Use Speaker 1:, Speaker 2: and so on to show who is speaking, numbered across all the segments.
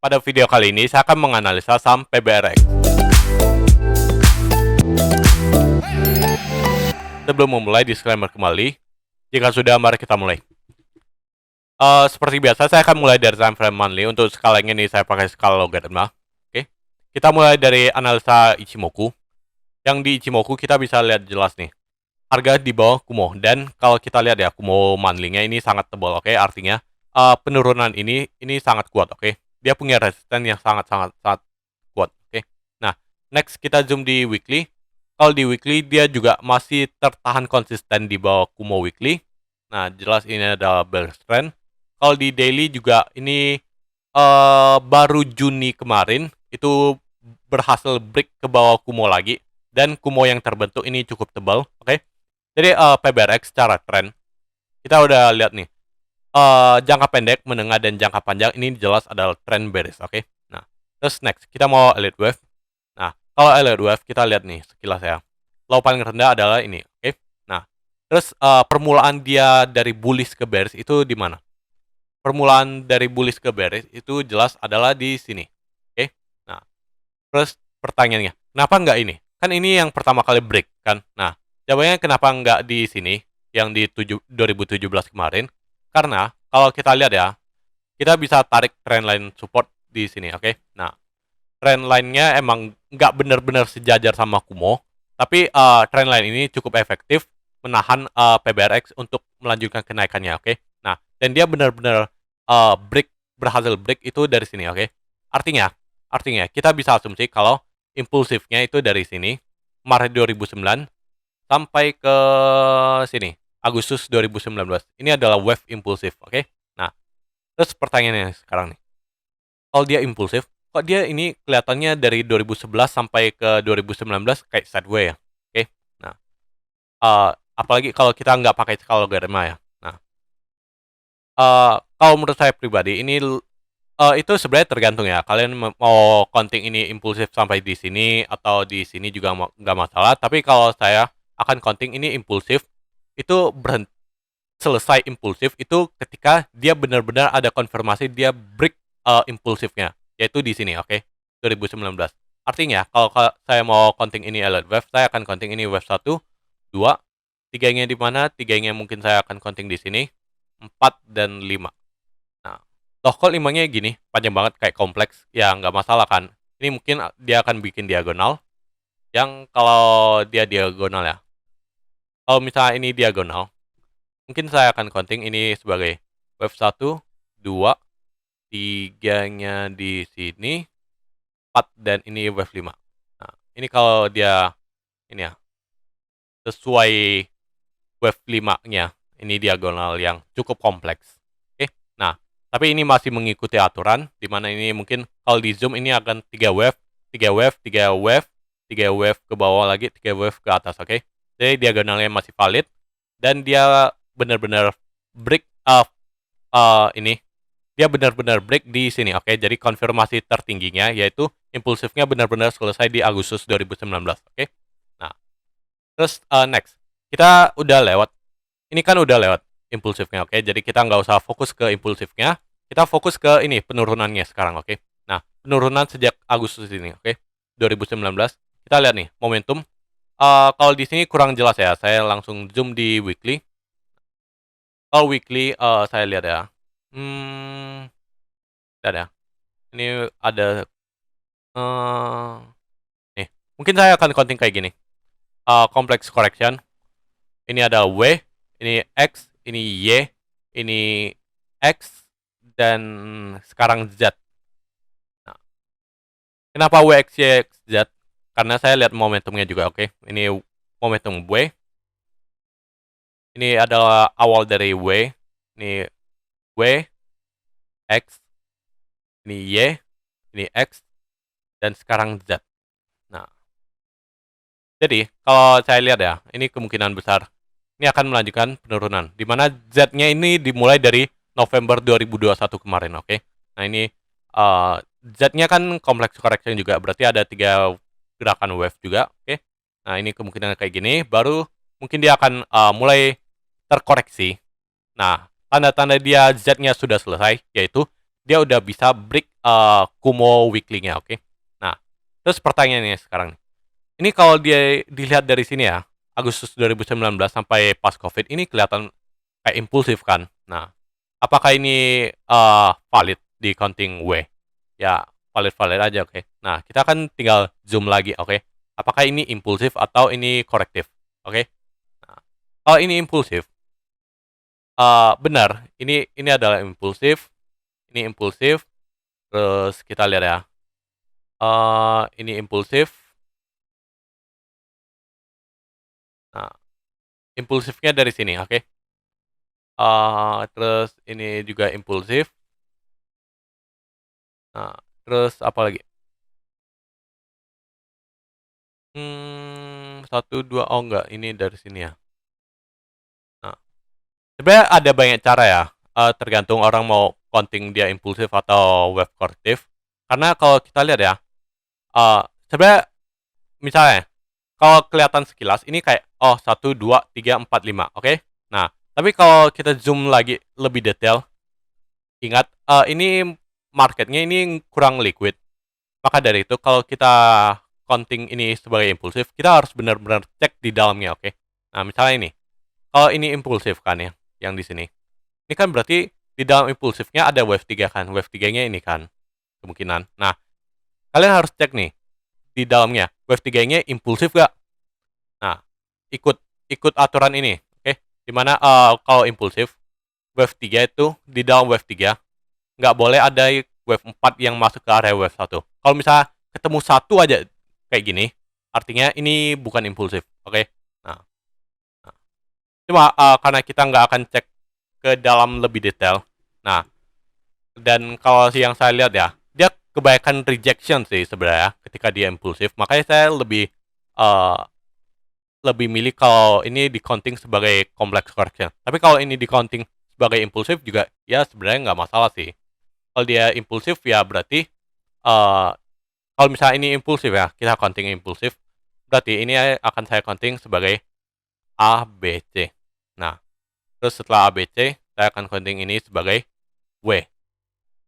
Speaker 1: Pada video kali ini saya akan menganalisa saham PBRX. Sebelum memulai, disclaimer kembali. Jika sudah, mari kita mulai. Seperti biasa, saya akan mulai dari time frame monthly. Untuk skalanya ini saya pakai skala logaritma. Oke. Kita mulai dari analisa Ichimoku. Yang di Ichimoku kita bisa lihat jelas nih. Harga di bawah Kumo, dan kalau kita lihat ya, Kumo monthly-nya ini sangat tebal, oke? Artinya penurunan ini sangat kuat, oke? Dia punya resisten yang sangat kuat, oke? Nah, next kita zoom di weekly. Kalau di weekly dia juga masih tertahan konsisten di bawah Kumo weekly. Nah, jelas ini adalah bearish trend. Kalau di daily juga ini baru Juni kemarin itu berhasil break ke bawah Kumo lagi, dan Kumo yang terbentuk ini cukup tebal, oke? Jadi PBRX secara tren kita udah lihat nih, jangka pendek, menengah, dan jangka panjang ini jelas adalah tren bearish, oke? Nah, terus next kita mau elliott wave. Nah, kalau elliott wave kita lihat nih sekilas ya, low paling rendah adalah ini, oke? Nah, terus permulaan dia dari bullish ke bearish itu di mana? Permulaan dari bullish ke bearish itu jelas adalah di sini, oke? Nah, terus pertanyaannya, kenapa nggak ini? Kan ini yang pertama kali break kan? Nah, jawabannya kenapa nggak di sini, yang di 2017 kemarin? Karena kalau kita lihat ya, kita bisa tarik trendline support di sini, oke? Nah, trendline-nya emang nggak benar-benar sejajar sama Kumo, tapi trendline ini cukup efektif menahan PBRX untuk melanjutkan kenaikannya, oke? Nah, dan dia benar-benar berhasil break itu dari sini, oke? Artinya kita bisa asumsi kalau impulsifnya itu dari sini, Maret 2009 sampai ke sini, Agustus 2019. Ini adalah wave impulsif, oke? Nah, terus pertanyaannya sekarang nih, kalau dia impulsif, kok dia ini kelihatannya dari 2011 sampai ke 2019 kayak sideways ya, oke? Nah, apalagi kalau kita nggak pakai skala logaritma ya. Nah, kalau menurut saya pribadi ini itu sebenarnya tergantung ya, kalian mau counting ini impulsif sampai di sini atau di sini juga nggak masalah. Tapi kalau saya akan counting ini impulsif, itu selesai impulsif itu ketika dia benar-benar ada konfirmasi dia break impulsifnya, yaitu di sini, oke? 2019. Artinya kalau saya mau counting ini elliott wave, saya akan counting ini wave 1, 2, 3-nya di mana? 3-nya mungkin saya akan counting di sini, 4 dan 5. Nah, loh kok 5-nya gini, panjang banget kayak kompleks, ya nggak masalah kan. Ini mungkin dia akan bikin diagonal, yang kalau dia diagonal ya, kalau misalnya ini diagonal, mungkin saya akan counting ini sebagai wave 1, 2, 3-nya di sini, 4, dan ini wave 5. Nah, ini kalau dia ini ya, sesuai wave 5-nya, ini diagonal yang cukup kompleks. Oke, nah, tapi ini masih mengikuti aturan, di mana ini mungkin kalau di zoom ini akan 3 wave, 3 wave, 3 wave, 3 wave ke bawah lagi, 3 wave ke atas, oke? Jadi diagonalnya masih valid, dan dia benar-benar break ini, dia benar-benar break di sini, oke? Jadi konfirmasi tertingginya, yaitu impulsifnya benar-benar selesai di Agustus 2019, oke? Nah, terus next, kita udah lewat, ini kan udah lewat impulsifnya, oke? Jadi kita nggak usah fokus ke impulsifnya, kita fokus ke ini penurunannya sekarang, oke? Nah, penurunan sejak Agustus ini, oke? 2019, kita lihat nih momentum. Kalau di sini kurang jelas ya, saya langsung zoom di weekly. Kalau weekly, saya lihat ya, lihat ya, ini ada nih, mungkin saya akan counting kayak gini, complex correction. Ini ada W, ini X, ini Y, ini X, dan sekarang Z. Nah, kenapa W, X, Y, X, Z? Karena saya lihat momentumnya juga, oke? Ini momentum W. Ini adalah awal dari W. Ini W, X, ini Y, ini X, dan sekarang Z. Nah, jadi kalau saya lihat ya, ini kemungkinan besar ini akan melanjutkan penurunan, di mana Z-nya ini dimulai dari November 2021 kemarin, oke? Nah, ini Z-nya kan complex correction juga, berarti ada 3 gerakan wave juga, oke? Nah, ini kemungkinan kayak gini, baru mungkin dia akan mulai terkoreksi. Nah, tanda-tanda dia Z-nya sudah selesai, yaitu dia udah bisa break Kumo weekly-nya, oke. Nah, terus pertanyaannya sekarang nih. Ini kalau dia dilihat dari sini ya, Agustus 2019 sampai pas Covid ini kelihatan kayak impulsif kan. Nah, apakah ini valid di counting W? Ya, valid-valid aja, oke. Nah, kita akan tinggal zoom lagi, oke. Apakah ini impulsif atau ini korektif? Oke. Nah, kalau ini impulsif, benar, ini adalah impulsif, ini impulsif, terus kita lihat ya. Ini impulsif. Nah, impulsifnya dari sini, oke. Terus ini juga impulsif. Nah, terus apa lagi? 1, 2, oh enggak, ini dari sini ya. Nah, sebenarnya ada banyak cara ya, tergantung orang mau counting dia impulsif atau wave korektif. Karena kalau kita lihat ya, sebenarnya misalnya kalau kelihatan sekilas ini kayak, oh 1, 2, 3, 4, 5, oke? Nah, tapi kalau kita zoom lagi lebih detail, ingat, ini marketnya ini kurang liquid. Maka dari itu kalau kita counting ini sebagai impulsif, kita harus benar-benar cek di dalamnya, oke? Nah, misalnya ini, kalau ini impulsif kan ya, yang di sini. Ini kan berarti di dalam impulsifnya ada wave 3 kan, wave 3-nya ini kan, kemungkinan. Nah, kalian harus cek nih, di dalamnya, wave 3-nya impulsif gak? Nah, ikut ikut aturan ini, oke? Dimana kalau impulsif, wave 3 itu, di dalam wave 3, nggak boleh ada wave 4 yang masuk ke area wave 1. Kalau misalnya ketemu satu aja kayak gini, artinya ini bukan impulsif, oke? Nah, nah. Cuma karena kita nggak akan cek ke dalam lebih detail. Nah, dan kalau yang saya lihat ya, dia kebanyakan rejection sih sebenarnya ketika dia impulsif. Makanya saya uh, lebih milih kalau ini di counting sebagai complex correction. Tapi kalau ini di counting sebagai impulsif juga ya sebenarnya nggak masalah sih. Kalau dia impulsif ya berarti uh, kalau misalnya ini impulsif ya, kita counting impulsif, berarti ini akan saya counting sebagai A, B, C. Nah, terus setelah A, B, C, saya akan counting ini sebagai W,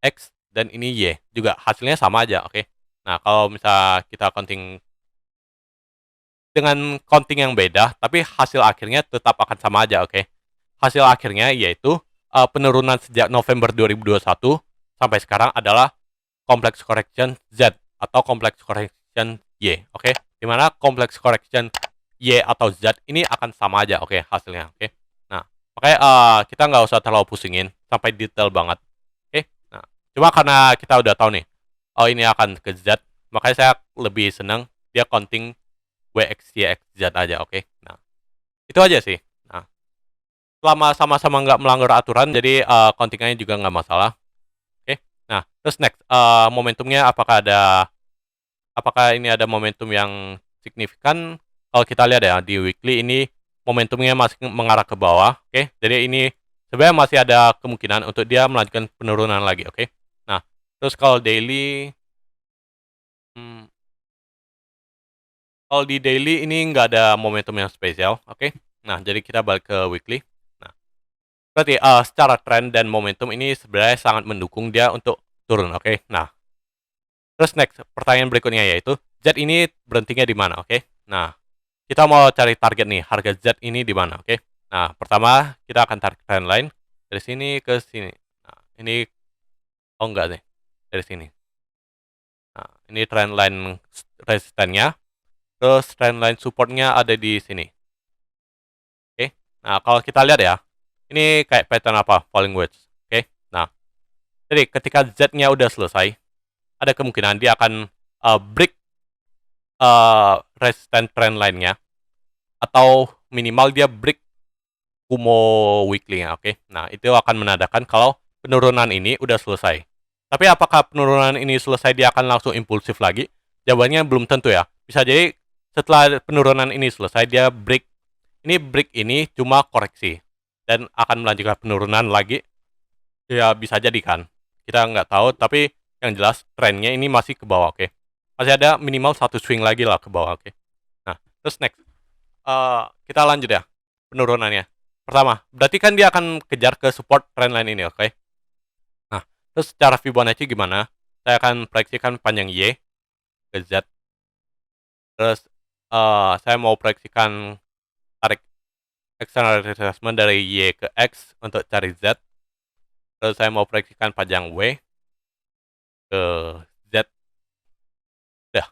Speaker 1: X, dan ini Y. Juga hasilnya sama aja, oke? Nah, kalau misalnya kita counting dengan counting yang beda, tapi hasil akhirnya tetap akan sama aja, oke? Hasil akhirnya yaitu penurunan sejak November 2021 sampai sekarang adalah complex correction Z atau complex correction Y, oke? Dimana complex correction Y atau Z ini akan sama aja, oke, hasilnya, oke? Nah, makanya kita nggak usah terlalu pusingin sampai detail banget, oke? Nah, cuma karena kita udah tahu nih, oh ini akan ke Z, makanya saya lebih senang dia counting WX, YX, Z aja, oke? Nah, itu aja sih. Nah, selama sama-sama nggak melanggar aturan, jadi countingannya juga nggak masalah, oke? Nah, terus next, momentumnya apakah ini ada momentum yang signifikan? Kalau kita lihat ya di weekly ini momentumnya masih mengarah ke bawah, oke? Jadi ini sebenarnya masih ada kemungkinan untuk dia melanjutkan penurunan lagi, oke? Nah, terus kalau daily, hmm, kalau di daily ini nggak ada momentum yang spesial, oke? Nah, jadi kita balik ke weekly. Nah, berarti secara tren dan momentum ini sebenarnya sangat mendukung dia untuk turun, oke? Nah, terus next pertanyaan berikutnya yaitu Z ini berhentinya di mana, oke? Nah, kita mau cari target nih, harga Z ini di mana, oke? Nah, pertama kita akan tarik trendline dari sini ke sini. Nah, ini oh enggak nih, dari sini. Nah, ini trendline resistennya, terus trendline supportnya ada di sini. Oke. Nah, kalau kita lihat ya, ini kayak pattern apa? Falling wedge. Oke. Nah, jadi ketika Z-nya udah selesai, ada kemungkinan dia akan break resisten trendline-nya atau minimal dia break Kumo weekly-nya, oke? Nah, itu akan menandakan kalau penurunan ini udah selesai. Tapi apakah penurunan ini selesai dia akan langsung impulsif lagi? Jawabannya belum tentu ya. Bisa jadi setelah penurunan ini selesai dia break. Ini break ini cuma koreksi dan akan melanjutkan penurunan lagi. Ya bisa jadi kan. Kita nggak tahu, tapi yang jelas trennya ini masih ke bawah, oke? Masih ada minimal satu swing lagi lah ke bawah, oke? Nah, terus next. Kita lanjut ya penurunannya. Pertama, berarti kan dia akan kejar ke support trendline ini, oke? Nah, Terus secara Fibonacci gimana? Saya akan proyeksikan panjang Y ke Z. Terus saya mau proyeksikan tarik external retracement dari Y ke X untuk cari Z. Terus saya mau proyeksikan panjang W ke Z. Udah,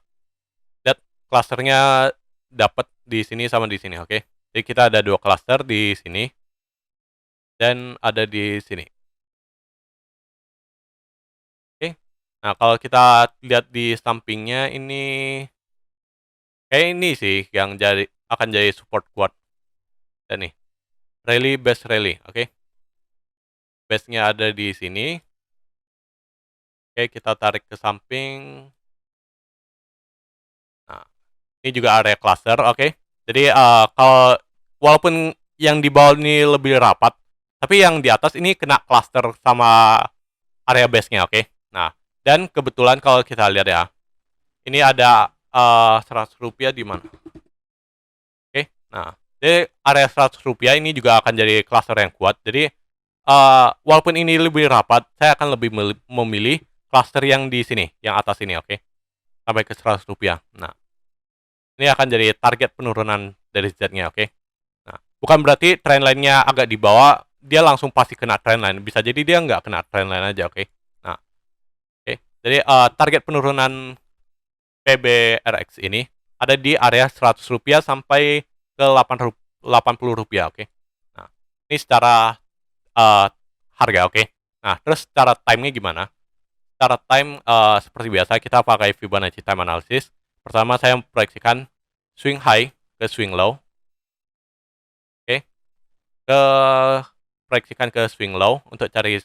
Speaker 1: Z klasternya dapat di sini sama di sini, oke? Jadi kita ada 2 klaster di sini dan ada di sini. Oke. Nah, kalau kita lihat di sampingnya ini kayak ini sih yang akan jadi support kuat. Dan nih, rally base rally, oke? Base-nya ada di sini. Oke, kita tarik ke samping. Nah, ini juga area cluster, oke? Jadi kalau walaupun yang di bawah ini lebih rapat, tapi yang di atas ini kena cluster sama area base-nya, oke? Nah, dan kebetulan kalau kita lihat ya, ini ada 100 rupiah di mana? Oke, nah, jadi area 100 rupiah ini juga akan jadi cluster yang kuat. Jadi walaupun ini lebih rapat, saya akan lebih memilih cluster yang di sini, yang atas ini, oke? Sampai ke 100 rupiah. Nah, ini akan jadi target penurunan dari Z-nya, oke? Nah, bukan berarti trendline-nya agak di bawah, dia langsung pasti kena trendline. Bisa jadi dia nggak kena trendline aja, oke? Nah, oke. Jadi target penurunan PBRX ini ada di area 100 rupiah sampai ke 80 rupiah, oke? Nah, ini secara harga, oke? Nah, terus secara time-nya gimana? Secara time, seperti biasa kita pakai Fibonacci Time Analysis. Pertama saya proyeksikan swing high ke swing low, oke? Ke proyeksikan ke swing low untuk cari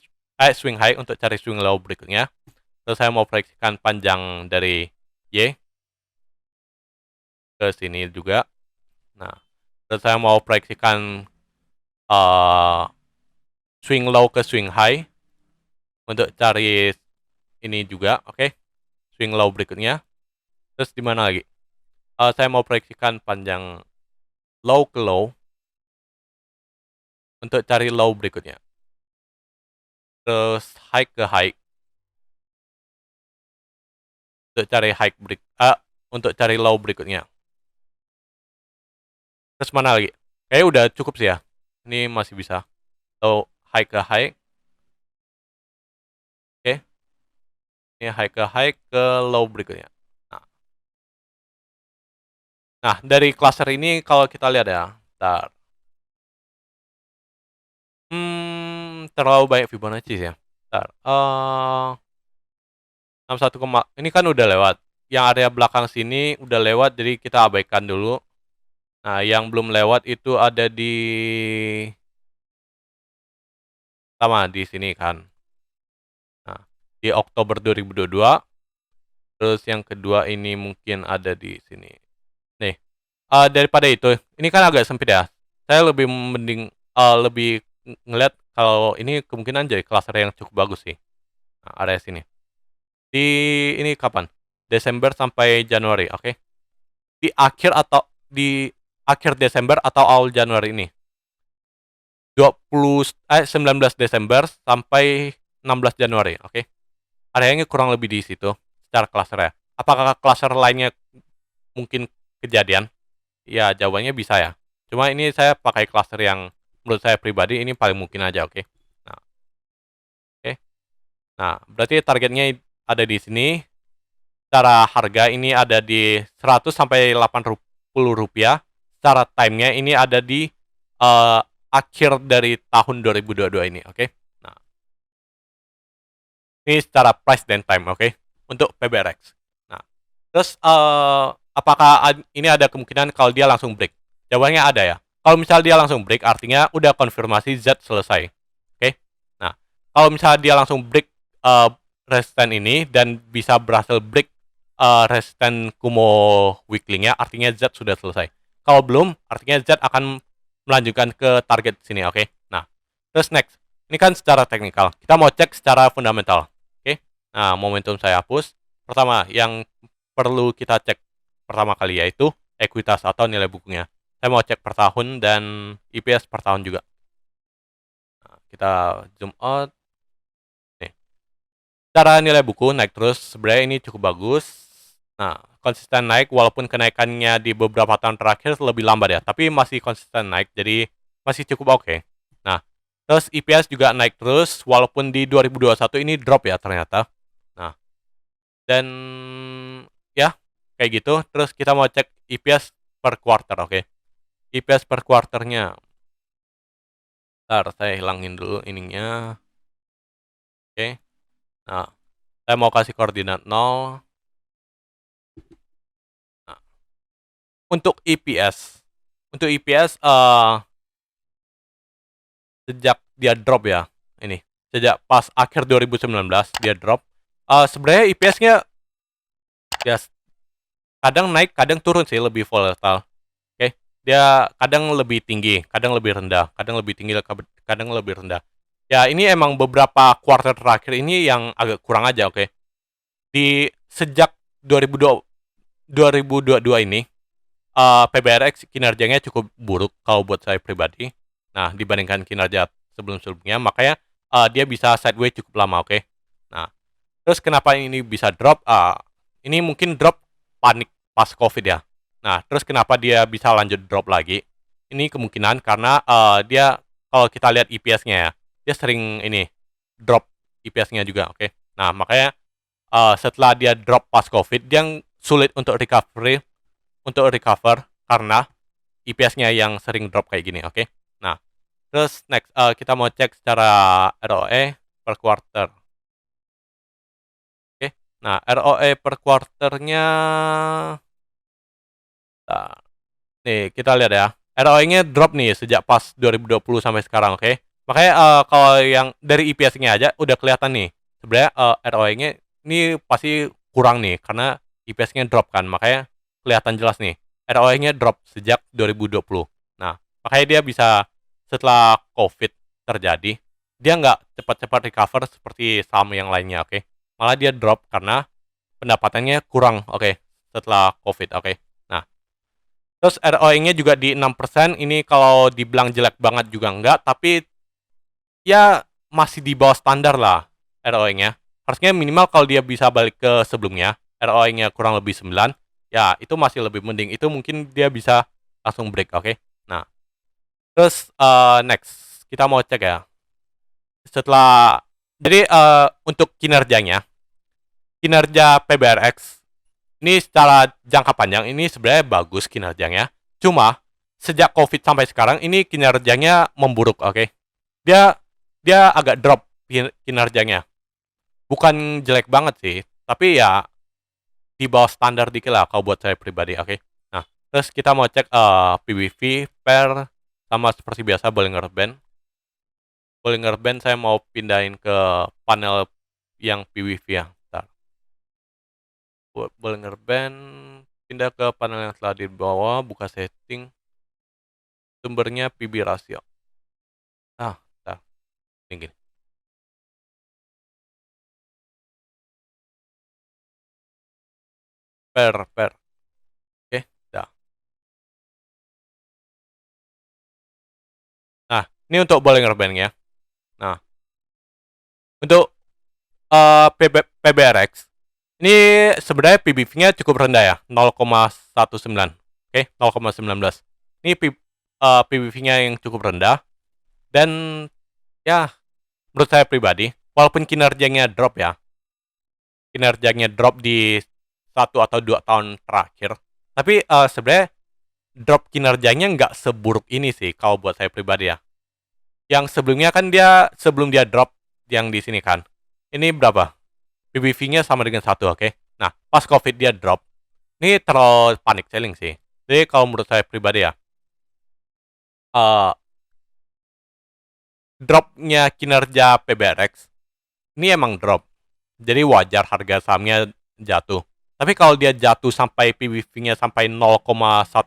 Speaker 1: swing high untuk cari swing low berikutnya. Terus saya mau proyeksikan panjang dari Y ke sini juga. Nah, terus saya mau proyeksikan swing low ke swing high untuk cari ini juga, oke? Swing low berikutnya. Terus di mana lagi? Saya mau proyeksikan panjang low ke low untuk cari low berikutnya. Terus high ke high untuk cari untuk cari low berikutnya. Terus mana lagi? Kayaknya udah cukup sih ya. Ini masih bisa. Low high ke high. Oke. Ini high ke low berikutnya. Nah, dari cluster ini kalau kita lihat ya. Bentar. Terlalu banyak Fibonacci sih ya. Bentar. 61, ini kan udah lewat. Yang area belakang sini udah lewat, jadi kita abaikan dulu. Nah, yang belum lewat itu ada di sama di sini kan. Nah, di Oktober 2022. Terus yang kedua ini mungkin ada di sini. Nih, daripada itu, ini kan agak sempit ya. Saya lebih mending lebih ngeliat kalau ini kemungkinan jadi cluster yang cukup bagus sih. Nah, area sini. Di ini kapan? Desember sampai Januari, oke? Di akhir Desember atau awal Januari ini. 19 Desember sampai 16 Januari, oke? Areanya kurang lebih di situ secara cluster ya. Apakah cluster lainnya mungkin kejadian? Ya, jawabannya bisa ya. Cuma ini saya pakai cluster yang menurut saya pribadi ini paling mungkin aja, oke? Nah, oke. Nah, berarti targetnya ada di sini. Secara harga ini ada di 100 sampai 80 rupiah. Secara time-nya ini ada di akhir dari tahun 2022 ini, oke? Nah, ini secara price dan time, oke? Untuk PBRX. Nah, terus apakah ini ada kemungkinan kalau dia langsung break? Jawabannya ada ya. Kalau misal dia langsung break, artinya udah konfirmasi Z selesai, oke? Nah, kalau misal dia langsung break resistance ini dan bisa berhasil break resisten Kumo weekly-nya, artinya Z sudah selesai. Kalau belum, artinya Z akan melanjutkan ke target sini, oke? Nah, terus next. Ini kan secara teknikal. Kita mau cek secara fundamental, oke? Nah, momentum saya hapus. Pertama, yang perlu kita cek pertama kali yaitu ekuitas atau nilai bukunya. Saya mau cek per tahun dan EPS per tahun juga. Nah, kita zoom out. Nih. Cara nilai buku naik terus, sebenarnya ini cukup bagus. Nah, konsisten naik walaupun kenaikannya di beberapa tahun terakhir lebih lambat ya, tapi masih konsisten naik, jadi masih cukup oke. Nah, terus EPS juga naik terus walaupun di 2021 ini drop ya ternyata. Nah, dan ya kayak gitu. Terus kita mau cek EPS per quarter, oke. EPS per quarternya. Ntar saya hilangin dulu ininya. Oke. Nah, saya mau kasih koordinat 0. Nah, untuk EPS. Untuk EPS sejak dia drop ya. Ini. Sejak pas akhir 2019 dia drop. Sebenarnya EPS-nya ya kadang naik, kadang turun sih, lebih volatile. Oke. Dia kadang lebih tinggi, kadang lebih rendah, kadang lebih tinggi, kadang lebih rendah. Ya, ini emang beberapa quarter terakhir ini yang agak kurang aja, oke. Di sejak 2022 ini, PBRX kinerjanya cukup buruk kalau buat saya pribadi. Nah, dibandingkan kinerja sebelum-sebelumnya, makanya dia bisa sideways cukup lama, oke. Nah, terus kenapa ini bisa drop? Ini mungkin drop panik pas COVID ya. Nah, terus kenapa dia bisa lanjut drop lagi? Ini kemungkinan karena dia kalau kita lihat EPS-nya ya, dia sering ini drop EPS-nya juga, oke. Nah, makanya setelah dia drop pas COVID, dia sulit untuk recover karena EPS-nya yang sering drop kayak gini, oke. Nah, terus next kita mau cek secara ROE per quarter. Oke. Nah, ROE per quarternya, nah, nih kita lihat ya. ROE-nya drop nih sejak pas 2020 sampai sekarang, oke. Makanya kalau yang dari EPS-nya aja udah kelihatan nih. Sebenarnya ROE-nya ini pasti kurang nih karena EPS-nya drop kan. Makanya kelihatan jelas nih. ROE-nya drop sejak 2020. Nah, makanya dia bisa setelah COVID terjadi, dia nggak cepat-cepat recover seperti saham yang lainnya, oke. Malah dia drop karena pendapatannya kurang, oke, setelah COVID, oke. Nah, terus ROE-nya juga di 6%, ini kalau dibilang jelek banget juga enggak, tapi ya masih di bawah standar lah ROE-nya. Harusnya minimal kalau dia bisa balik ke sebelumnya, ROE-nya kurang lebih 9, ya itu masih lebih mending. Itu mungkin dia bisa langsung break, oke. Nah, terus next, kita mau cek ya. Setelah, jadi untuk kinerja PBRX, ini secara jangka panjang ini sebenarnya bagus kinerjanya. Cuma sejak COVID sampai sekarang ini kinerjanya memburuk, oke. Dia dia agak drop kinerjanya. Bukan jelek banget sih, tapi ya di bawah standar dikit lah kalau buat saya pribadi, oke. Nah, terus kita mau cek PBV per, sama seperti biasa Bollinger Band. Bollinger Band saya mau pindahin ke panel yang PBV ya. Bentar. Bollinger Band, pindah ke panel yang telah di bawah, buka setting, sumbernya PB rasio. Bentar. Ini gini. Per. Oke, dah. Nah, ini untuk Bollinger Band ya. Nah, untuk PBRX, ini sebenarnya PBV-nya cukup rendah ya, 0,19. Oke, 0,19. Ini PBV-nya yang cukup rendah. Dan ya, menurut saya pribadi, walaupun kinerjanya drop di 1 atau 2 tahun terakhir, tapi sebenarnya drop kinerjanya nggak seburuk ini sih kalau buat saya pribadi ya. Yang sebelumnya kan sebelum dia drop yang di sini kan, ini berapa? PBV-nya sama dengan 1, oke. Nah, pas COVID dia drop, ini terlalu panic selling sih. Jadi kalau menurut saya pribadi ya, uh, dropnya kinerja PBRX ini emang drop. Jadi wajar harga sahamnya jatuh. Tapi kalau dia jatuh sampai PBV-nya sampai 0,19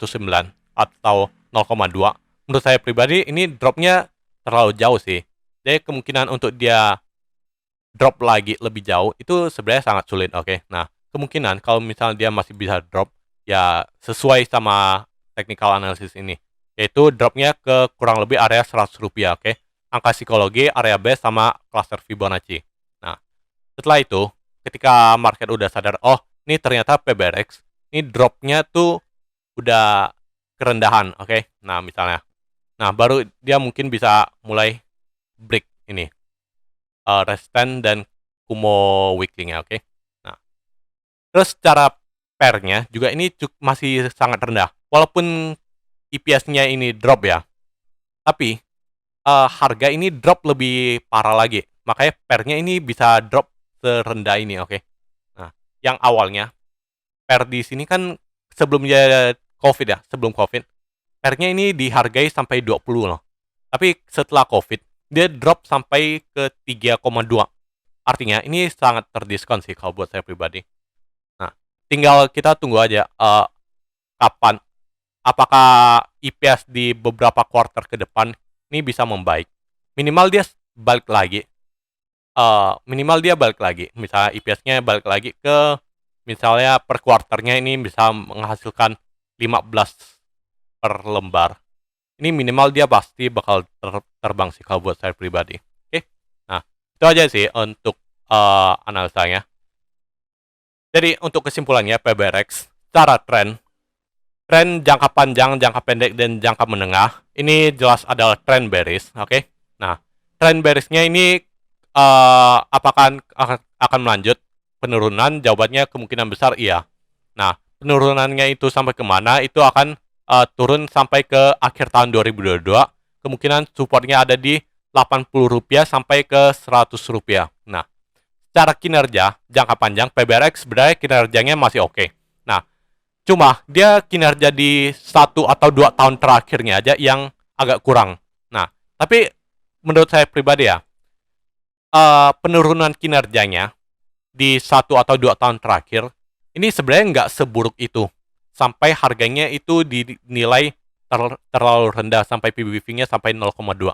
Speaker 1: atau 0,2, menurut saya pribadi ini dropnya terlalu jauh sih. Jadi kemungkinan untuk dia drop lagi lebih jauh itu sebenarnya sangat sulit, oke. Nah, kemungkinan kalau misalnya dia masih bisa drop, ya sesuai sama technical analysis ini, yaitu dropnya ke kurang lebih area 100 rupiah, oke. Angka psikologi, area base, sama cluster Fibonacci. Nah, Setelah itu, ketika market udah sadar, oh, ini ternyata PBRX, ini dropnya tuh udah kerendahan, oke? Nah, misalnya. Nah, baru dia mungkin bisa mulai break ini, resistance dan Kumo weekly-nya, oke? Nah, terus cara pair-nya juga ini masih sangat rendah. Walaupun EPS-nya ini drop ya, tapi harga ini drop lebih parah lagi. Makanya pair-nya ini bisa drop serendah ini, oke? Nah, yang awalnya pair di sini kan sebelumnya COVID ya, sebelum COVID, pair-nya ini dihargai sampai 20 loh. Tapi setelah COVID, dia drop sampai ke 3,2. Artinya ini sangat terdiskon sih kalau buat saya pribadi. Nah, tinggal kita tunggu aja kapan, apakah EPS di beberapa quarter ke depan ini bisa membaik. Minimal dia balik lagi. Misalnya EPS-nya balik lagi ke, misalnya per quarternya ini bisa menghasilkan 15 per lembar. Ini minimal dia pasti bakal terbang sih kalau buat saya pribadi. Oke, nah itu aja sih untuk analisanya. Jadi untuk kesimpulannya, PBRX secara tren jangka panjang, jangka pendek, dan jangka menengah ini jelas adalah tren bearish, oke? Nah, tren bearishnya ini apakah akan melanjut penurunan? Jawabannya kemungkinan besar iya. Nah, penurunannya itu sampai kemana? Itu akan turun sampai ke akhir tahun 2022. Kemungkinan supportnya ada di Rp80 sampai ke Rp100. Nah, secara kinerja jangka panjang PBRX sebenarnya kinerjanya masih oke. Nah, cuma dia kinerja di 1 atau 2 tahun terakhirnya aja yang agak kurang. Nah, tapi menurut saya pribadi ya, penurunan kinerjanya di 1 atau 2 tahun terakhir ini sebenarnya nggak seburuk itu, sampai harganya itu dinilai terlalu rendah sampai PBV-nya sampai 0,2.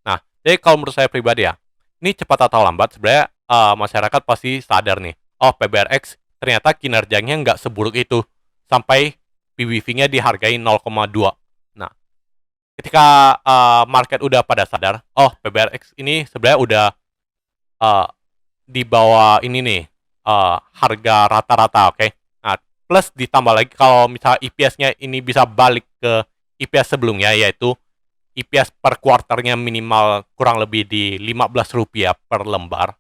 Speaker 1: Nah, jadi kalau menurut saya pribadi ya, ini cepat atau lambat sebenarnya masyarakat pasti sadar nih, oh PBRX ternyata kinerjanya nggak seburuk itu sampai PBV-nya dihargai 0,2. Nah, ketika market udah pada sadar, oh PBRX ini sebenarnya udah di bawah ini nih, harga rata-rata, oke? Nah, plus ditambah lagi kalau misalnya EPS-nya ini bisa balik ke EPS sebelumnya, yaitu EPS per kuarternya minimal kurang lebih di Rp15 per lembar.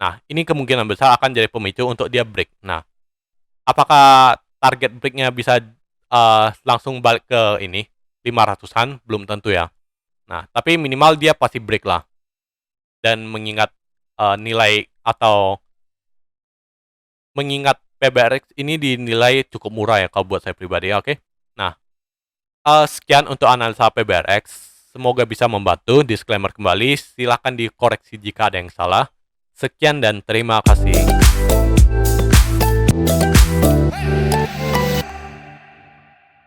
Speaker 1: Nah, ini kemungkinan besar akan jadi pemicu untuk dia break. Nah, apakah target break-nya bisa langsung balik ke ini 500-an? Belum tentu ya. Nah, tapi minimal dia pasti break lah. Dan mengingat nilai atau mengingat PBRX ini dinilai cukup murah ya kalau buat saya pribadi, oke? Nah, sekian untuk analisa PBRX. Semoga bisa membantu. Disclaimer kembali, silahkan dikoreksi jika ada yang salah. Sekian dan terima kasih.